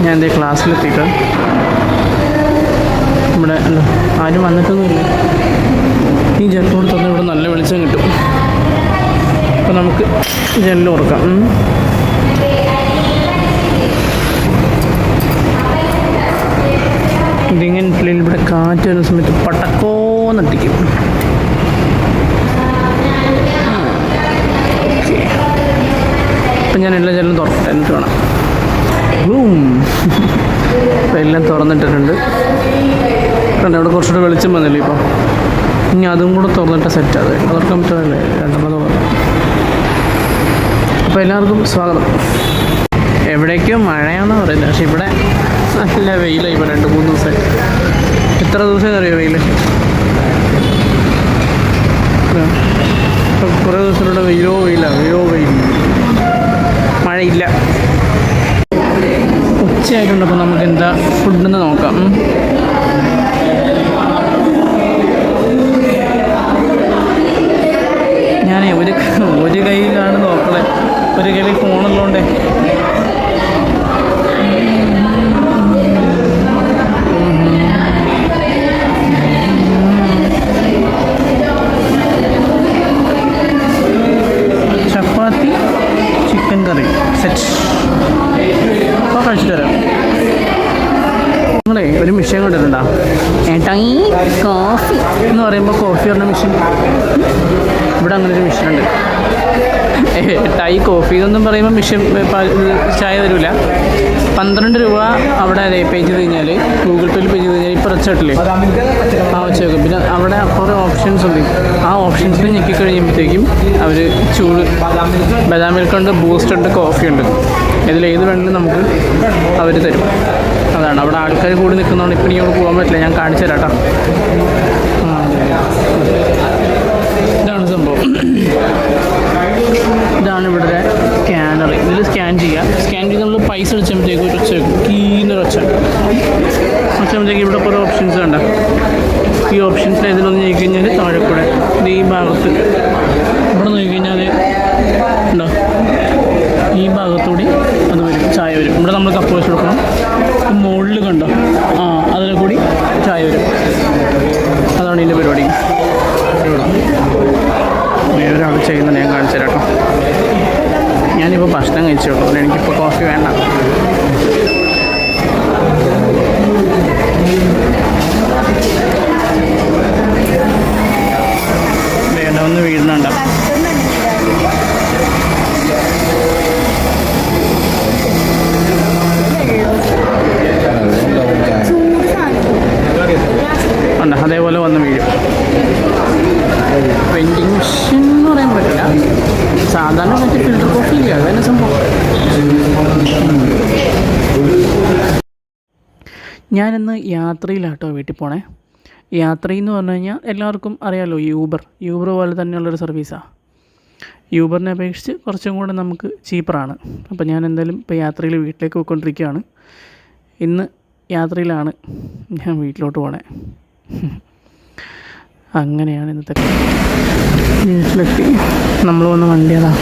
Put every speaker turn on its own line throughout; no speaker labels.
ഞാൻ എൻ്റെ ക്ലാസ്സിലെത്തിയിട്ട് ഇവിടെ അല്ല ആരും വന്നിട്ടൊന്നുമില്ല. ഈ ജനലോട് തുറന്ന് ഇവിടെ നല്ല വെളിച്ചം കിട്ടും. അപ്പോൾ നമുക്ക് ജനൽ തുറക്കാം. ഇതിങ്ങനെ ഇവിടെ കാറ്റ് വരുന്ന സമയത്ത് പടക്കോന്നട്ടിക്കും. ഓക്കെ, അപ്പം ഞാൻ എല്ലാ ജനലും തുറക്കട്ടെ, എന്നിട്ട് വേണം. ഇപ്പം എല്ലാം തുറന്നിട്ടിട്ടുണ്ട്. കണ്ട അവിടെ കുറച്ചുകൂടെ വെളിച്ചം വന്നില്ലേ ഇപ്പോൾ. ഇനി അതും കൂടെ തുറന്നിട്ട് സെറ്റാതെ തുറക്കാൻ പറ്റുമല്ലേ, രണ്ടെണ്ണം തുറന്നു. അപ്പോൾ എല്ലാവർക്കും സ്വാഗതം. എവിടേക്കോ മഴയാണെന്ന് പറയുന്നത്, പക്ഷെ ഇവിടെ നല്ല വെയിലായി. ഇപ്പോൾ 2-3 ദിവസമായി. എത്ര ദിവസം അറിയോ വെയിൽ? ഇപ്പം കുറേ ദിവസത്തിലൂടെ വെയിലോ വെയിൽ, മഴയില്ല. ഉച്ചയായിട്ടുണ്ട്. അപ്പോൾ നമുക്ക് എന്താ ഫുഡെന്ന് നോക്കാം. ഞാനേ ഒരു കയ്യിലാണ് നോക്കണേ, ഒരു കയ്യിൽ ഫോണുള്ളതുകൊണ്ടേ. ചപ്പാത്തി ചിക്കൻ കറി സെറ്റ്. അപ്പോൾ കഴിച്ചിട്ട് വരാം. നിങ്ങളെ ഒരു മിഷൻ കണ്ടിട്ടുണ്ടോ? ഏട്ടായി കോഫി എന്ന് പറയുമ്പോൾ കോഫി പറഞ്ഞ മിഷൻ. ഇവിടെ അങ്ങനെ ഒരു മിഷനുണ്ട്. ഏട്ടായി കോഫി എന്നൊന്നും പറയുമ്പോൾ മിഷൻ ചായ തരില്ല. 12 രൂപ അവിടെ പേ ചെയ്ത് കഴിഞ്ഞാൽ, ഗൂഗിൾ പേയിൽ പേ ചെയ്ത് കഴിഞ്ഞാൽ ഇപ്പോൾ വെച്ചിട്ടില്ലേ ആ വെച്ച് വെക്കും. പിന്നെ അവിടെ കുറേ ഓപ്ഷൻസ് ഉണ്ട്. ആ ഓപ്ഷൻസിൽ ഞെക്കി കഴിയുമ്പോഴത്തേക്കും അവർ ചൂട് ബദാം മിൽക്കുണ്ട്, ബൂസ്റ്റ് ഉണ്ട്, കോഫി ഉണ്ട്. ഇതിലേത് വേണമെങ്കിലും നമുക്ക് അവർ തരും. അതാണ് അവിടെ ആൾക്കാർ കൂടി നിൽക്കുന്നതുകൊണ്ട് ഇപ്പം ഇനിയോട് പോകാൻ പറ്റില്ല. ഞാൻ കാണിച്ചു തരാം കേട്ടോ. ഇതാണ് സംഭവം. ഇതാണ് ഇവിടെ സ്കാനർ. ഇതിൽ സ്കാൻ ചെയ്ത് നമ്മൾ പൈസ അടിച്ചുമ്പോഴത്തേക്ക് ഒരു ഒച്ച കീന്നൊരു ഒച്ചമ്പോഴത്തേക്ക് ഇവിടെ കുറേ ഓപ്ഷൻസ് ഉണ്ട്. ഈ ഓപ്ഷൻസിൽ ഇതിലൊന്ന് നോക്കി കഴിഞ്ഞാൽ താഴെ കൂടെ ഈ ഭാഗത്ത് ഇവിടെ നോക്കി കഴിഞ്ഞാൽ ഉണ്ടോ, ഈ ഭാഗത്തുകൂടി അത് വരും, ചായ വരും. ഇവിടെ നമ്മൾ കപ്പ് വെച്ച് കൊടുക്കണം. മുകളിൽ കണ്ടോ, അതിൽ കൂടി ചായ വരും. അതാണ് ഇതിൻ്റെ പരിപാടി. വേറൊരാൾ ചെയ്യുന്നത് ഞാൻ കാണിച്ചു തരാം കേട്ടോ. ഞാനിപ്പോൾ ഭക്ഷണം കഴിച്ചോളൂ, അതുകൊണ്ട് എനിക്കിപ്പോൾ കോഫി വേണ്ട. വേണ്ട ഒന്ന് വീഴുന്നുണ്ട. ഉണ്ട്, അതേപോലെ വന്ന് വീഴും. വെൻഡിങ് മെഷീൻ എന്ന് പറയാൻ പറ്റില്ല. സാധാരണ മറ്റേ ഫിൽറ്റർ കോഫി ഇല്ല, അതന്നെ സംഭവം. ഞാനിന്ന് യാത്രയിലാട്ടോ വീട്ടിൽ പോണേ. യാത്രയെന്ന് പറഞ്ഞു കഴിഞ്ഞാൽ എല്ലാവർക്കും അറിയാമല്ലോ, യൂബർ പോലെ തന്നെയുള്ളൊരു സർവീസാണ്. യൂബറിനെ അപേക്ഷിച്ച് കുറച്ചും കൂടെ നമുക്ക് ചീപ്പറാണ്. അപ്പോൾ ഞാൻ എന്തായാലും ഇപ്പോൾ യാത്രയിൽ വീട്ടിലേക്ക് പോയിക്കൊണ്ടിരിക്കുകയാണ്. ഇന്ന് യാത്രയിലാണ് ഞാൻ വീട്ടിലോട്ട് പോണേ. അങ്ങനെയാണ് ഇന്നത്തെ വീട്ടിലെത്തി. നമ്മൾ വന്ന വണ്ടി അതാ.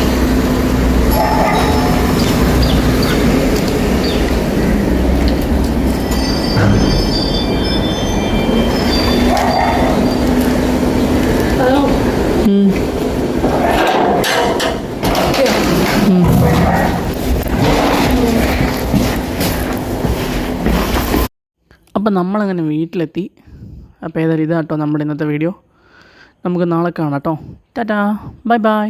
അപ്പം നമ്മളങ്ങനെ വീട്ടിലെത്തി. അപ്പോൾ ഏതായാലും ഇതാട്ടോ നമ്മുടെ ഇന്നത്തെ വീഡിയോ. നമുക്ക് നാളെ കാണാം കേട്ടോ. Tata, bye bye.